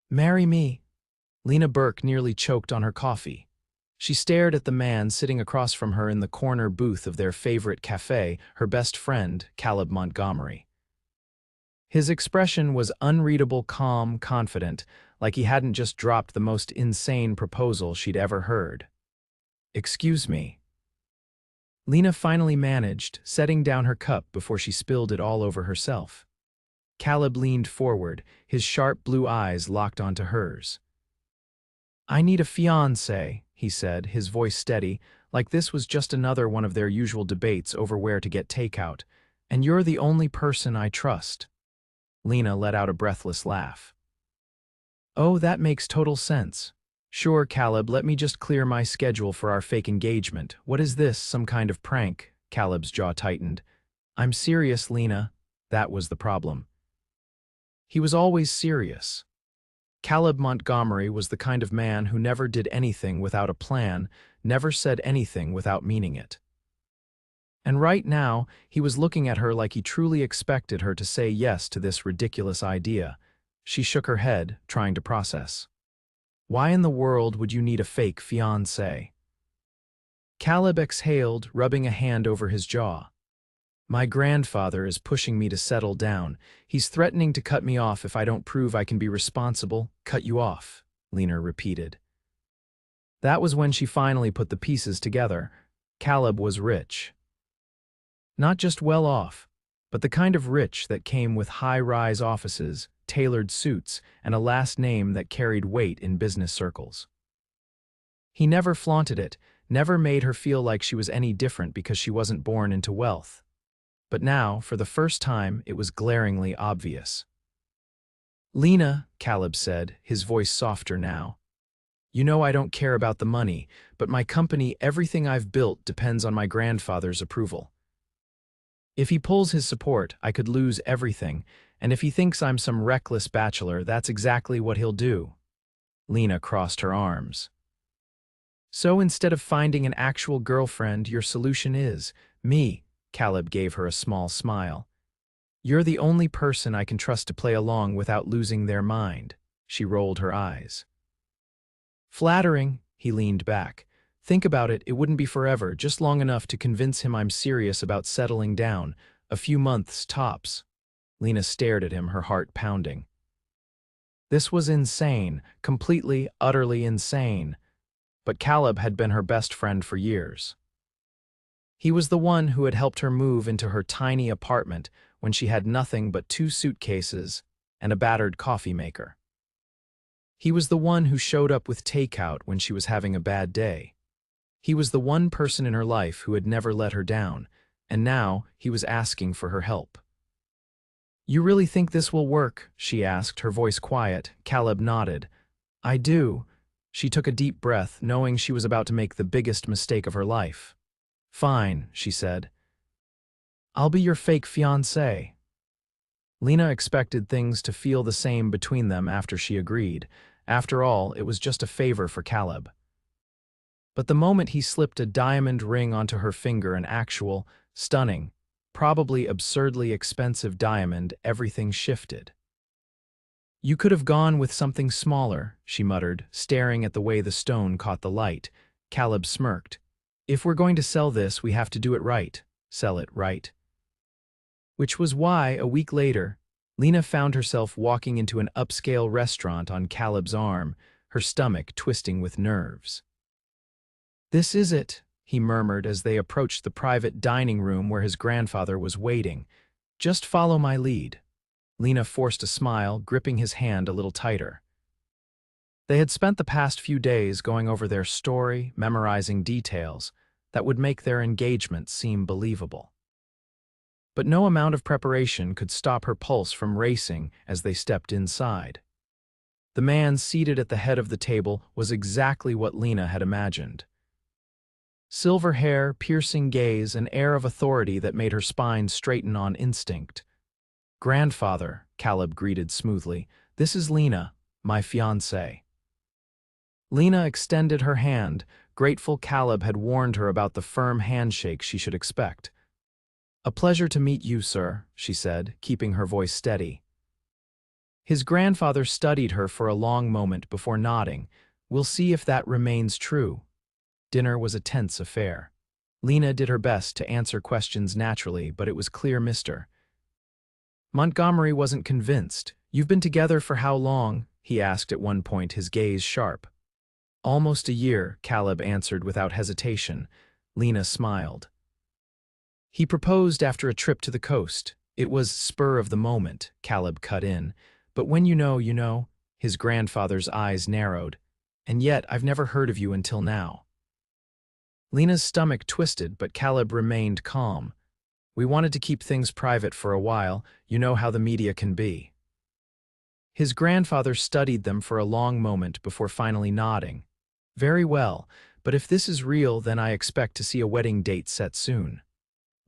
Marry me. Lena Burke nearly choked on her coffee. She stared at the man sitting across from her in the corner booth of their favorite cafe, her best friend, Caleb Montgomery. His expression was unreadable, calm, confident, like he hadn't just dropped the most insane proposal she'd ever heard. "Excuse me." Lena finally managed, setting down her cup before she spilled it all over herself. Caleb leaned forward, his sharp blue eyes locked onto hers. "I need a fiancé," he said, his voice steady, like this was just another one of their usual debates over where to get takeout. "And you're the only person I trust." Lena let out a breathless laugh. "Oh, that makes total sense. Sure, Caleb, let me just clear my schedule for our fake engagement. What is this, some kind of prank?" Caleb's jaw tightened. "I'm serious, Lena." That was the problem. He was always serious. Caleb Montgomery was the kind of man who never did anything without a plan, never said anything without meaning it. And right now, he was looking at her like he truly expected her to say yes to this ridiculous idea. She shook her head, trying to process. Why in the world would you need a fake fiancé? Caleb exhaled, rubbing a hand over his jaw. "My grandfather is pushing me to settle down. He's threatening to cut me off if I don't prove I can be responsible." "Cut you off," Lena repeated. That was when she finally put the pieces together. Caleb was rich. Not just well off, but the kind of rich that came with high-rise offices, tailored suits, and a last name that carried weight in business circles. He never flaunted it, never made her feel like she was any different because she wasn't born into wealth. But now, for the first time, it was glaringly obvious. "Lena," Caleb said, his voice softer now, "you know I don't care about the money, but my company, everything I've built, depends on my grandfather's approval. If he pulls his support, I could lose everything, and if he thinks I'm some reckless bachelor, that's exactly what he'll do." Lena crossed her arms. "So instead of finding an actual girlfriend, your solution is me." Caleb gave her a small smile. "You're the only person I can trust to play along without losing their mind." She rolled her eyes. "Flattering," he leaned back. "Think about it, it wouldn't be forever, just long enough to convince him I'm serious about settling down. A few months, tops." Lena stared at him, her heart pounding. This was insane, completely, utterly insane. But Caleb had been her best friend for years. He was the one who had helped her move into her tiny apartment when she had nothing but 2 suitcases and a battered coffee maker. He was the one who showed up with takeout when she was having a bad day. He was the one person in her life who had never let her down, and now he was asking for her help. "You really think this will work?" she asked, her voice quiet. Caleb nodded. "I do." She took a deep breath, knowing she was about to make the biggest mistake of her life. "Fine," she said. "I'll be your fake fiancé." Lena expected things to feel the same between them after she agreed. After all, it was just a favor for Caleb. But the moment he slipped a diamond ring onto her finger, an actual, stunning, probably absurdly expensive diamond, everything shifted. "You could have gone with something smaller," she muttered, staring at the way the stone caught the light. Caleb smirked. "If we're going to sell this, we have to do it right. Sell it right." Which was why, a week later, Lena found herself walking into an upscale restaurant on Caleb's arm, her stomach twisting with nerves. "This is it," he murmured as they approached the private dining room where his grandfather was waiting. "Just follow my lead." Lena forced a smile, gripping his hand a little tighter. They had spent the past few days going over their story, memorizing details that would make their engagement seem believable. But no amount of preparation could stop her pulse from racing as they stepped inside. The man seated at the head of the table was exactly what Lena had imagined. Silver hair, piercing gaze, an air of authority that made her spine straighten on instinct. "Grandfather," Caleb greeted smoothly, "this is Lena, my fiancée." Lena extended her hand, grateful Caleb had warned her about the firm handshake she should expect. "A pleasure to meet you, sir," she said, keeping her voice steady. His grandfather studied her for a long moment before nodding. We'll see if that remains true. Dinner was a tense affair. Lena did her best to answer questions naturally, but it was clear Mr. Montgomery wasn't convinced. You've been together for how long? He asked at one point, his gaze sharp. Almost a year, Caleb answered without hesitation. Lena smiled. He proposed after a trip to the coast. It was spur of the moment, Caleb cut in. But when you know, his grandfather's eyes narrowed. And yet, I've never heard of you until now. Lena's stomach twisted, but Caleb remained calm. We wanted to keep things private for a while. You know how the media can be. His grandfather studied them for a long moment before finally nodding. Very well, but if this is real, then I expect to see a wedding date set soon.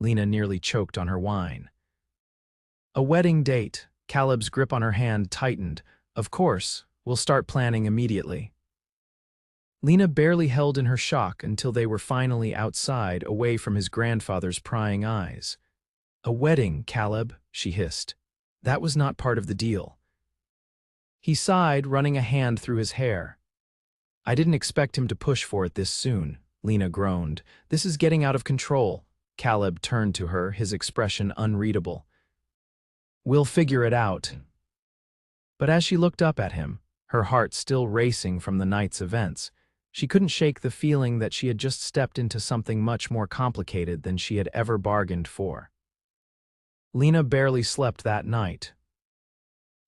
Lena nearly choked on her wine. A wedding date. Caleb's grip on her hand tightened. Of course, we'll start planning immediately. Lena barely held in her shock until they were finally outside, away from his grandfather's prying eyes. A wedding, Caleb, she hissed. That was not part of the deal. He sighed, running a hand through his hair. I didn't expect him to push for it this soon, Lena groaned. This is getting out of control. Caleb turned to her, his expression unreadable. We'll figure it out. But as she looked up at him, her heart still racing from the night's events, she couldn't shake the feeling that she had just stepped into something much more complicated than she had ever bargained for. Lena barely slept that night.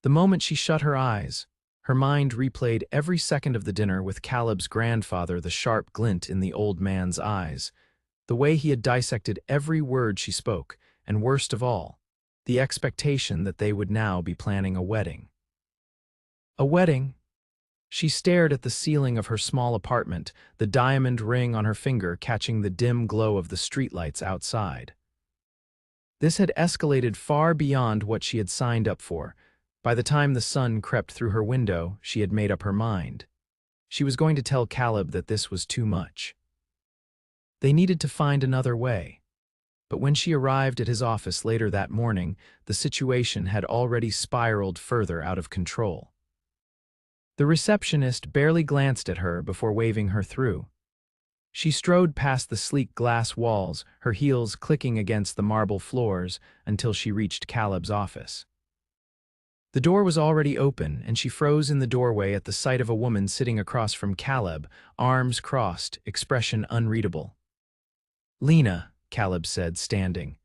The moment she shut her eyes, her mind replayed every second of the dinner with Caleb's grandfather, the sharp glint in the old man's eyes, the way he had dissected every word she spoke, and worst of all, the expectation that they would now be planning a wedding. A wedding? She stared at the ceiling of her small apartment, the diamond ring on her finger catching the dim glow of the streetlights outside. This had escalated far beyond what she had signed up for. By the time the sun crept through her window, she had made up her mind. She was going to tell Caleb that this was too much. They needed to find another way. But when she arrived at his office later that morning, the situation had already spiraled further out of control. The receptionist barely glanced at her before waving her through. She strode past the sleek glass walls, her heels clicking against the marble floors, until she reached Caleb's office. The door was already open, and she froze in the doorway at the sight of a woman sitting across from Caleb, arms crossed, expression unreadable. Lena, Caleb said, standing.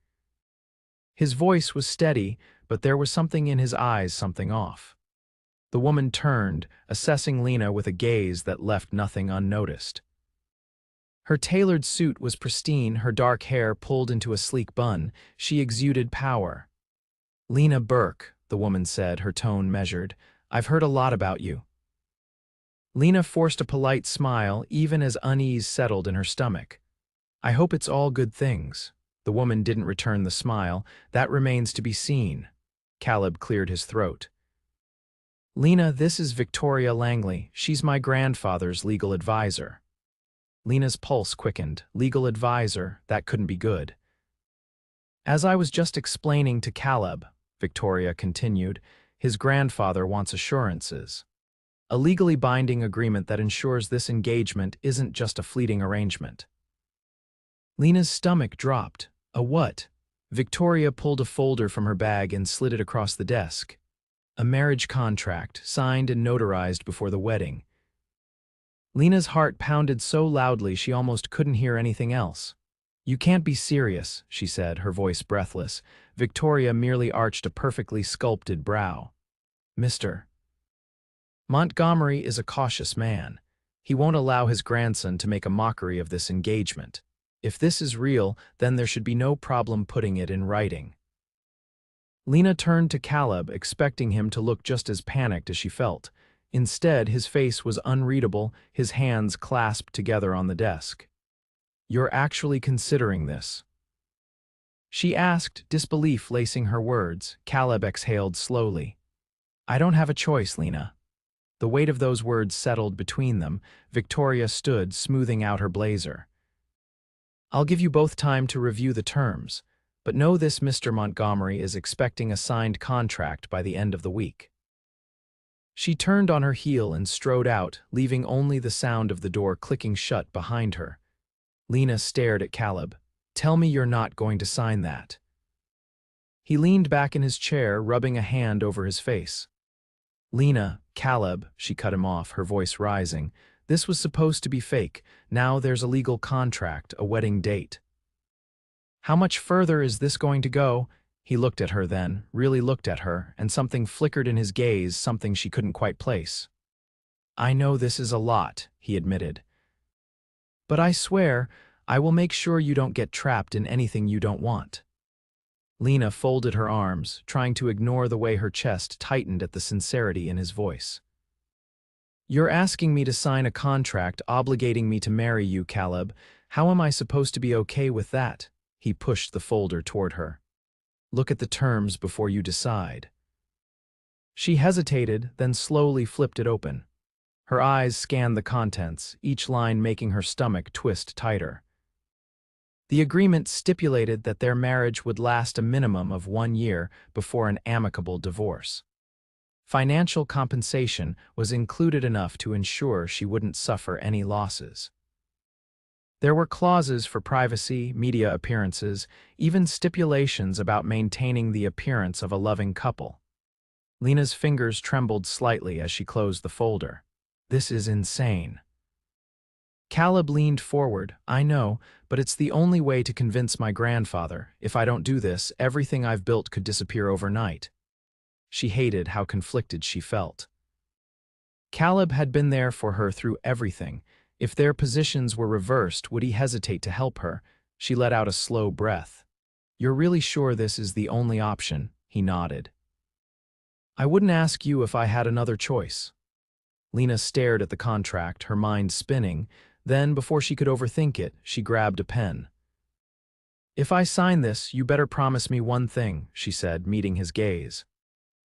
His voice was steady, but there was something in his eyes, something off. The woman turned, assessing Lena with a gaze that left nothing unnoticed. Her tailored suit was pristine, her dark hair pulled into a sleek bun. She exuded power. Lena Burke, the woman said, her tone measured. I've heard a lot about you. Lena forced a polite smile, even as unease settled in her stomach. I hope it's all good things. The woman didn't return the smile. That remains to be seen. Caleb cleared his throat. Lena, this is Victoria Langley. She's my grandfather's legal advisor. Lena's pulse quickened. Legal advisor, that couldn't be good. As I was just explaining to Caleb, Victoria continued, his grandfather wants assurances. A legally binding agreement that ensures this engagement isn't just a fleeting arrangement. Lena's stomach dropped. A what? Victoria pulled a folder from her bag and slid it across the desk. A marriage contract, signed and notarized before the wedding. Lena's heart pounded so loudly she almost couldn't hear anything else. You can't be serious, she said, her voice breathless. Victoria merely arched a perfectly sculpted brow. Mr. Montgomery is a cautious man. He won't allow his grandson to make a mockery of this engagement. If this is real, then there should be no problem putting it in writing. Lena turned to Caleb, expecting him to look just as panicked as she felt. Instead, his face was unreadable, his hands clasped together on the desk. You're actually considering this? She asked, disbelief lacing her words. Caleb exhaled slowly. I don't have a choice, Lena. The weight of those words settled between them. Victoria stood, smoothing out her blazer. I'll give you both time to review the terms, but know this: Mr. Montgomery is expecting a signed contract by the end of the week. She turned on her heel and strode out, leaving only the sound of the door clicking shut behind her. Lena stared at Caleb. "Tell me you're not going to sign that." He leaned back in his chair, rubbing a hand over his face. "Lena, Caleb," she cut him off, her voice rising. "This was supposed to be fake. Now there's a legal contract, a wedding date." "How much further is this going to go?" He looked at her then, really looked at her, and something flickered in his gaze, something she couldn't quite place. "I know this is a lot," he admitted. "But I swear, I will make sure you don't get trapped in anything you don't want." Lena folded her arms, trying to ignore the way her chest tightened at the sincerity in his voice. "You're asking me to sign a contract obligating me to marry you, Caleb. How am I supposed to be okay with that?" He pushed the folder toward her. "Look at the terms before you decide." She hesitated, then slowly flipped it open. Her eyes scanned the contents, each line making her stomach twist tighter. The agreement stipulated that their marriage would last a minimum of 1 year before an amicable divorce. Financial compensation was included enough to ensure she wouldn't suffer any losses. There were clauses for privacy, media appearances, even stipulations about maintaining the appearance of a loving couple. Lena's fingers trembled slightly as she closed the folder. "This is insane." Caleb leaned forward. "I know, but it's the only way to convince my grandfather. If I don't do this, everything I've built could disappear overnight." She hated how conflicted she felt. Caleb had been there for her through everything. If their positions were reversed, would he hesitate to help her? She let out a slow breath. "You're really sure this is the only option?" He nodded. "I wouldn't ask you if I had another choice." Lena stared at the contract, her mind spinning. Then, before she could overthink it, she grabbed a pen. "If I sign this, you better promise me one thing," she said, meeting his gaze.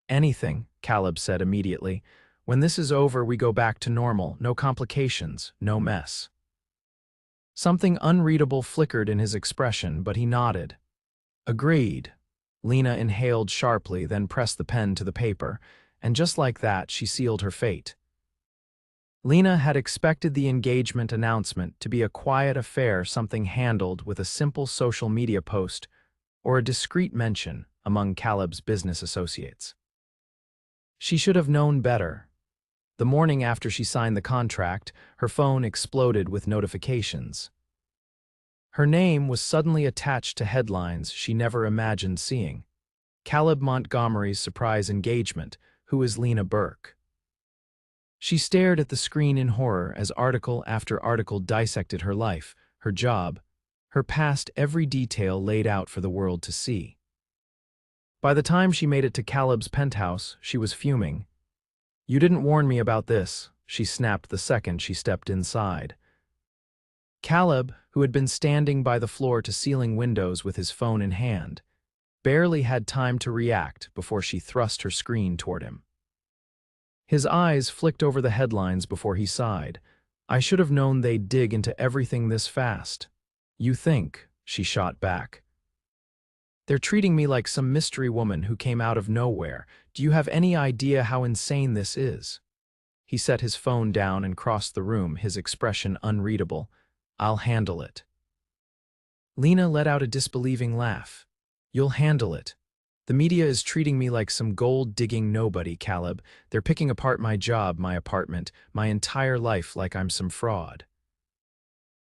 "Anything," Caleb said immediately. "When this is over, we go back to normal, no complications, no mess." Something unreadable flickered in his expression, but he nodded. "Agreed." Lena inhaled sharply, then pressed the pen to the paper, and just like that, she sealed her fate. Lena had expected the engagement announcement to be a quiet affair, something handled with a simple social media post or a discreet mention among Caleb's business associates. She should have known better. The morning after she signed the contract, her phone exploded with notifications. Her name was suddenly attached to headlines she never imagined seeing. Caleb Montgomery's surprise engagement. Who is Lena Burke? She stared at the screen in horror as article after article dissected her life, her job, her past, every detail laid out for the world to see. By the time she made it to Caleb's penthouse, she was fuming. "You didn't warn me about this," she snapped the second she stepped inside. Caleb, who had been standing by the floor-to-ceiling windows with his phone in hand, barely had time to react before she thrust her screen toward him. His eyes flicked over the headlines before he sighed. "I should have known they'd dig into everything this fast." "You think," she shot back. "They're treating me like some mystery woman who came out of nowhere. Do you have any idea how insane this is?" He set his phone down and crossed the room, his expression unreadable. "I'll handle it." Lena let out a disbelieving laugh. "You'll handle it? The media is treating me like some gold-digging nobody, Caleb. They're picking apart my job, my apartment, my entire life like I'm some fraud."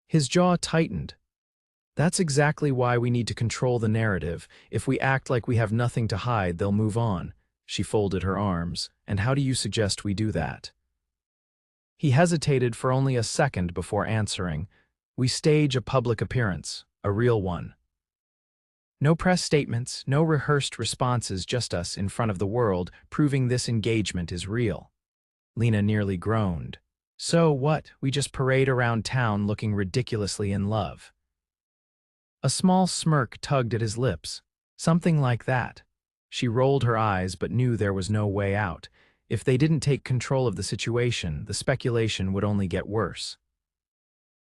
His jaw tightened. "That's exactly why we need to control the narrative. If we act like we have nothing to hide, they'll move on." She folded her arms. "And how do you suggest we do that?" He hesitated for only a second before answering. "We stage a public appearance, a real one. No press statements, no rehearsed responses, just us in front of the world, proving this engagement is real." Lena nearly groaned. "So what? We just parade around town looking ridiculously in love?" A small smirk tugged at his lips. "Something like that." She rolled her eyes but knew there was no way out. If they didn't take control of the situation, the speculation would only get worse.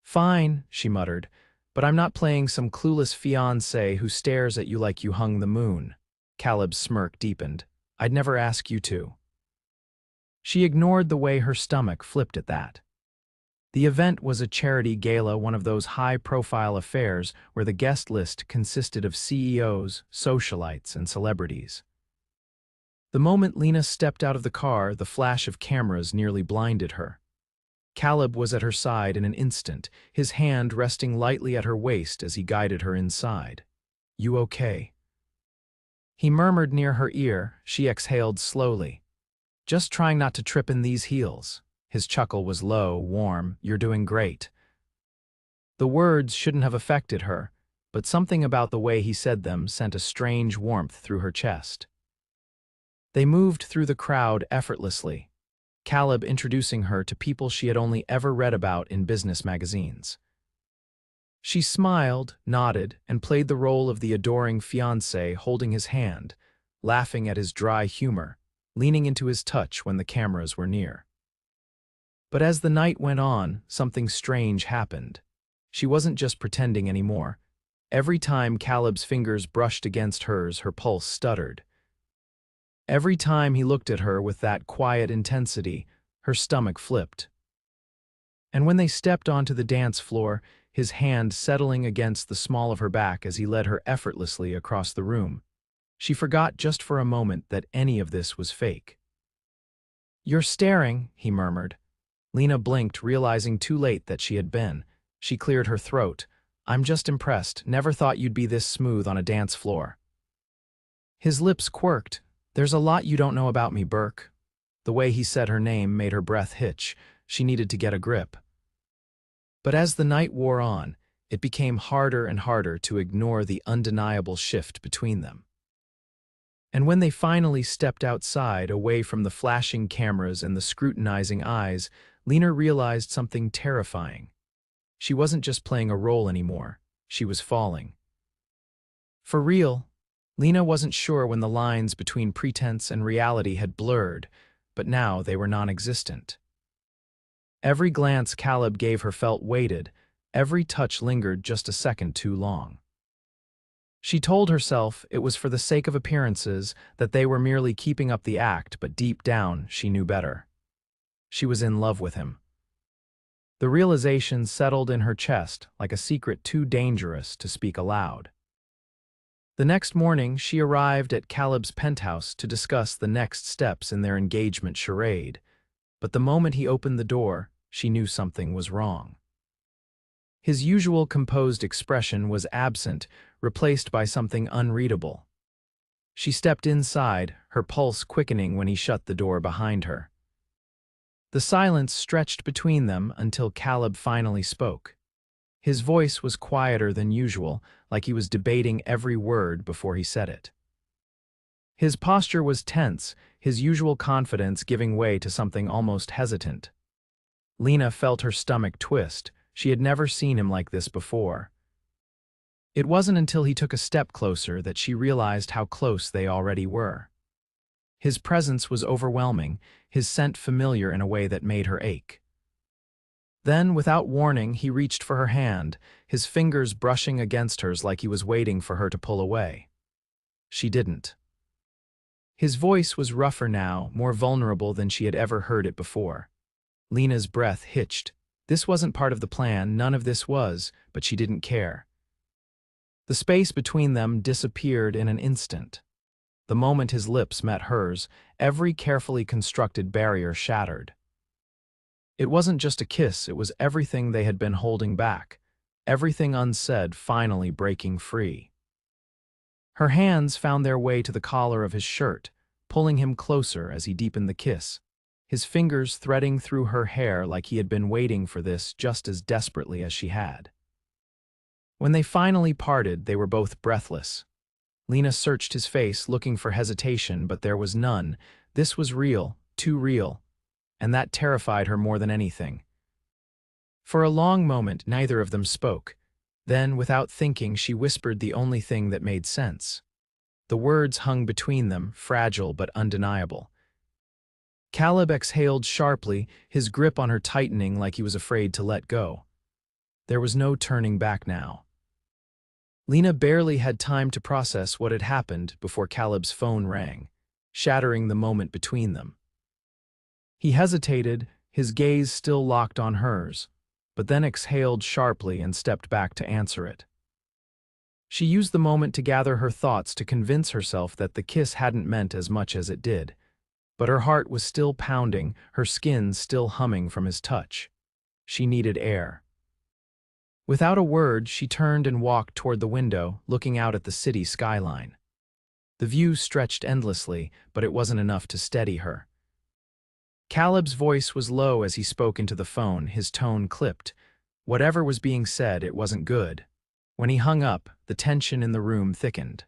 "Fine," she muttered, "but I'm not playing some clueless fiancé who stares at you like you hung the moon." Caleb's smirk deepened. "I'd never ask you to." She ignored the way her stomach flipped at that. The event was a charity gala, one of those high-profile affairs where the guest list consisted of CEOs, socialites, and celebrities. The moment Lena stepped out of the car, the flash of cameras nearly blinded her. Caleb was at her side in an instant, his hand resting lightly at her waist as he guided her inside. "You okay?" He murmured near her ear. She exhaled slowly. "Just trying not to trip in these heels." His chuckle was low, warm. "You're doing great." The words shouldn't have affected her, but something about the way he said them sent a strange warmth through her chest. They moved through the crowd effortlessly, Caleb introducing her to people she had only ever read about in business magazines. She smiled, nodded, and played the role of the adoring fiancé, holding his hand, laughing at his dry humor, leaning into his touch when the cameras were near. But as the night went on, something strange happened. She wasn't just pretending anymore. Every time Caleb's fingers brushed against hers, her pulse stuttered. Every time he looked at her with that quiet intensity, her stomach flipped. And when they stepped onto the dance floor, his hand settling against the small of her back as he led her effortlessly across the room, she forgot just for a moment that any of this was fake. "You're staring," he murmured. Lena blinked, realizing too late that she had been. She cleared her throat. "I'm just impressed. Never thought you'd be this smooth on a dance floor." His lips quirked. "There's a lot you don't know about me, Burke." The way he said her name made her breath hitch. She needed to get a grip. But as the night wore on, it became harder and harder to ignore the undeniable shift between them. And when they finally stepped outside, away from the flashing cameras and the scrutinizing eyes, Lena realized something terrifying. She wasn't just playing a role anymore. She was falling. For real. Lena wasn't sure when the lines between pretense and reality had blurred, but now they were non-existent. Every glance Caleb gave her felt weighted, every touch lingered just a second too long. She told herself it was for the sake of appearances, that they were merely keeping up the act, but deep down she knew better. She was in love with him. The realization settled in her chest like a secret too dangerous to speak aloud. The next morning, she arrived at Caleb's penthouse to discuss the next steps in their engagement charade, but the moment he opened the door, she knew something was wrong. His usual composed expression was absent, replaced by something unreadable. She stepped inside, her pulse quickening when he shut the door behind her. The silence stretched between them until Caleb finally spoke. His voice was quieter than usual, like he was debating every word before he said it. His posture was tense, his usual confidence giving way to something almost hesitant. Lena felt her stomach twist. She had never seen him like this before. It wasn't until he took a step closer that she realized how close they already were. His presence was overwhelming, his scent familiar in a way that made her ache. Then, without warning, he reached for her hand, his fingers brushing against hers like he was waiting for her to pull away. She didn't. His voice was rougher now, more vulnerable than she had ever heard it before. Lena's breath hitched. This wasn't part of the plan, none of this was, but she didn't care. The space between them disappeared in an instant. The moment his lips met hers, every carefully constructed barrier shattered. It wasn't just a kiss, it was everything they had been holding back, everything unsaid finally breaking free. Her hands found their way to the collar of his shirt, pulling him closer as he deepened the kiss, his fingers threading through her hair like he had been waiting for this just as desperately as she had. When they finally parted, they were both breathless. Lena searched his face, looking for hesitation, but there was none. This was real, too real, and that terrified her more than anything. For a long moment, neither of them spoke. Then, without thinking, she whispered the only thing that made sense. The words hung between them, fragile but undeniable. Caleb exhaled sharply, his grip on her tightening like he was afraid to let go. There was no turning back now. Lena barely had time to process what had happened before Caleb's phone rang, shattering the moment between them. He hesitated, his gaze still locked on hers, but then exhaled sharply and stepped back to answer it. She used the moment to gather her thoughts to convince herself that the kiss hadn't meant as much as it did. But her heart was still pounding, her skin still humming from his touch. She needed air. Without a word, she turned and walked toward the window, looking out at the city skyline. The view stretched endlessly, but it wasn't enough to steady her. Caleb's voice was low as he spoke into the phone, his tone clipped. Whatever was being said, it wasn't good. When he hung up, the tension in the room thickened.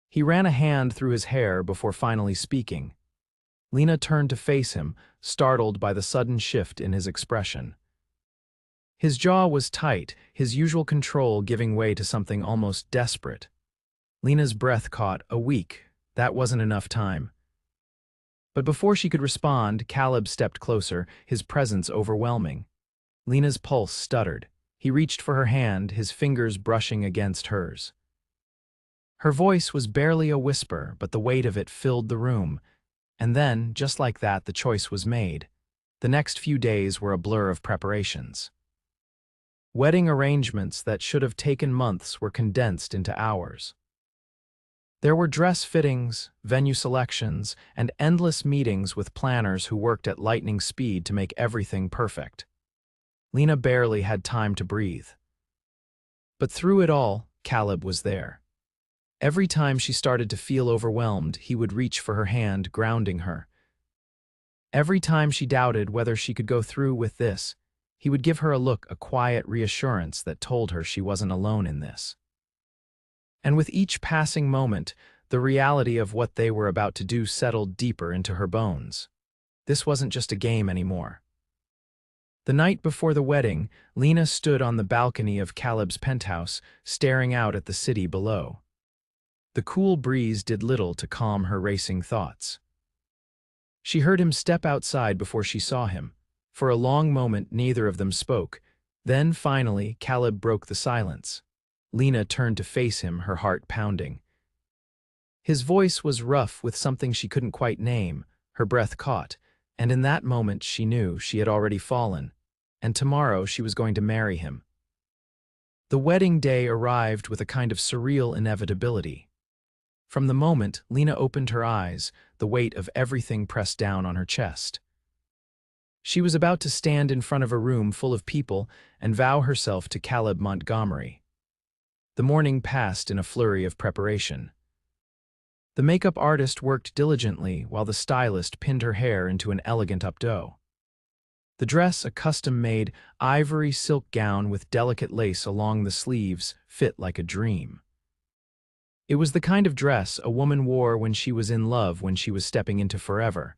He ran a hand through his hair before finally speaking. Lena turned to face him, startled by the sudden shift in his expression. His jaw was tight, his usual control giving way to something almost desperate. Lena's breath caught. A week. That wasn't enough time. But before she could respond, Caleb stepped closer, his presence overwhelming. Lena's pulse stuttered. He reached for her hand, his fingers brushing against hers. Her voice was barely a whisper, but the weight of it filled the room. And then, just like that, the choice was made. The next few days were a blur of preparations. Wedding arrangements that should have taken months were condensed into hours. There were dress fittings, venue selections, and endless meetings with planners who worked at lightning speed to make everything perfect. Lena barely had time to breathe. But through it all, Caleb was there. Every time she started to feel overwhelmed, he would reach for her hand, grounding her. Every time she doubted whether she could go through with this, he would give her a look, a quiet reassurance that told her she wasn't alone in this. And with each passing moment, the reality of what they were about to do settled deeper into her bones. This wasn't just a game anymore. The night before the wedding, Lena stood on the balcony of Caleb's penthouse, staring out at the city below. The cool breeze did little to calm her racing thoughts. She heard him step outside before she saw him. For a long moment, neither of them spoke. Then, finally, Caleb broke the silence. Lena turned to face him, her heart pounding. His voice was rough with something she couldn't quite name. Her breath caught, and in that moment she knew she had already fallen, and tomorrow she was going to marry him. The wedding day arrived with a kind of surreal inevitability. From the moment Lena opened her eyes, the weight of everything pressed down on her chest. She was about to stand in front of a room full of people and vow herself to Caleb Montgomery. The morning passed in a flurry of preparation. The makeup artist worked diligently while the stylist pinned her hair into an elegant updo. The dress, a custom-made ivory silk gown with delicate lace along the sleeves, fit like a dream. It was the kind of dress a woman wore when she was in love, when she was stepping into forever.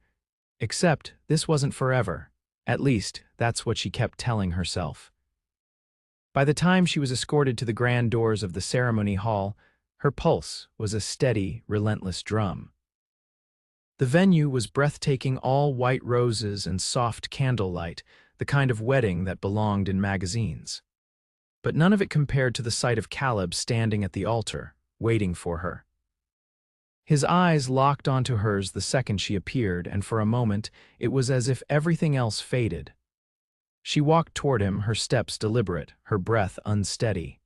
Except this wasn't forever. At least, that's what she kept telling herself. By the time she was escorted to the grand doors of the ceremony hall, her pulse was a steady, relentless drum. The venue was breathtaking, all white roses and soft candlelight, the kind of wedding that belonged in magazines. But none of it compared to the sight of Caleb standing at the altar, waiting for her. His eyes locked onto hers the second she appeared, and for a moment it was as if everything else faded. She walked toward him, her steps deliberate, her breath unsteady.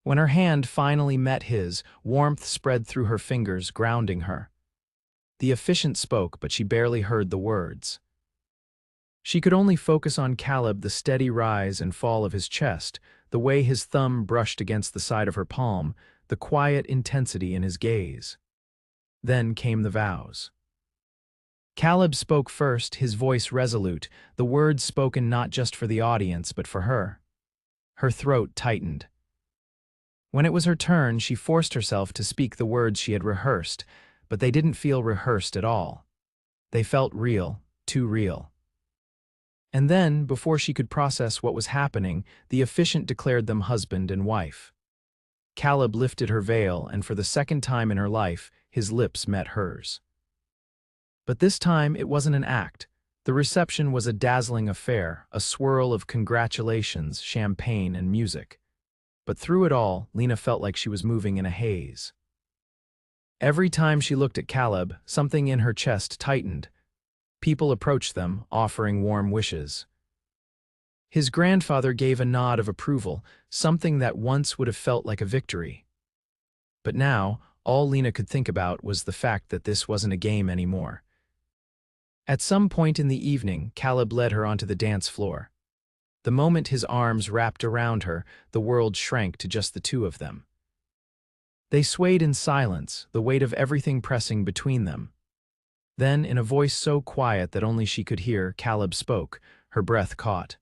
When her hand finally met his, warmth spread through her fingers, grounding her. The officiant spoke, but she barely heard the words. She could only focus on Caleb, the steady rise and fall of his chest, the way his thumb brushed against the side of her palm, the quiet intensity in his gaze. Then came the vows. Caleb spoke first, his voice resolute, the words spoken not just for the audience but for her. Her throat tightened. When it was her turn, she forced herself to speak the words she had rehearsed, but they didn't feel rehearsed at all. They felt real, too real. And then, before she could process what was happening, the officiant declared them husband and wife. Caleb lifted her veil, and for the second time in her life, his lips met hers. But this time it wasn't an act. The reception was a dazzling affair, a swirl of congratulations, champagne, and music. But through it all, Lena felt like she was moving in a haze. Every time she looked at Caleb, something in her chest tightened. People approached them, offering warm wishes. His grandfather gave a nod of approval, something that once would have felt like a victory. But now, all Lena could think about was the fact that this wasn't a game anymore. At some point in the evening, Caleb led her onto the dance floor. The moment his arms wrapped around her, the world shrank to just the two of them. They swayed in silence, the weight of everything pressing between them. Then, in a voice so quiet that only she could hear, Caleb spoke, her breath caught.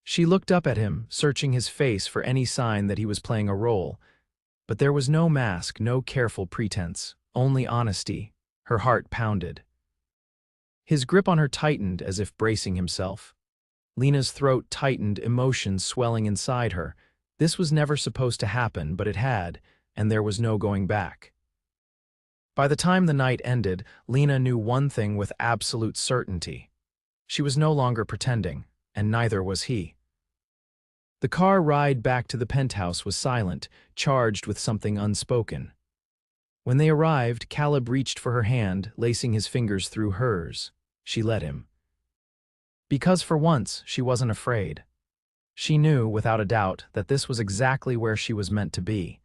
She looked up at him, searching his face for any sign that he was playing a role. But there was no mask, no careful pretense, only honesty. Her heart pounded. His grip on her tightened as if bracing himself. Lena's throat tightened, emotions swelling inside her. This was never supposed to happen, but it had, and there was no going back. By the time the night ended, Lena knew one thing with absolute certainty. She was no longer pretending, and neither was he. The car ride back to the penthouse was silent, charged with something unspoken. When they arrived, Caleb reached for her hand, lacing his fingers through hers. She let him. Because for once, she wasn't afraid. She knew, without a doubt, that this was exactly where she was meant to be.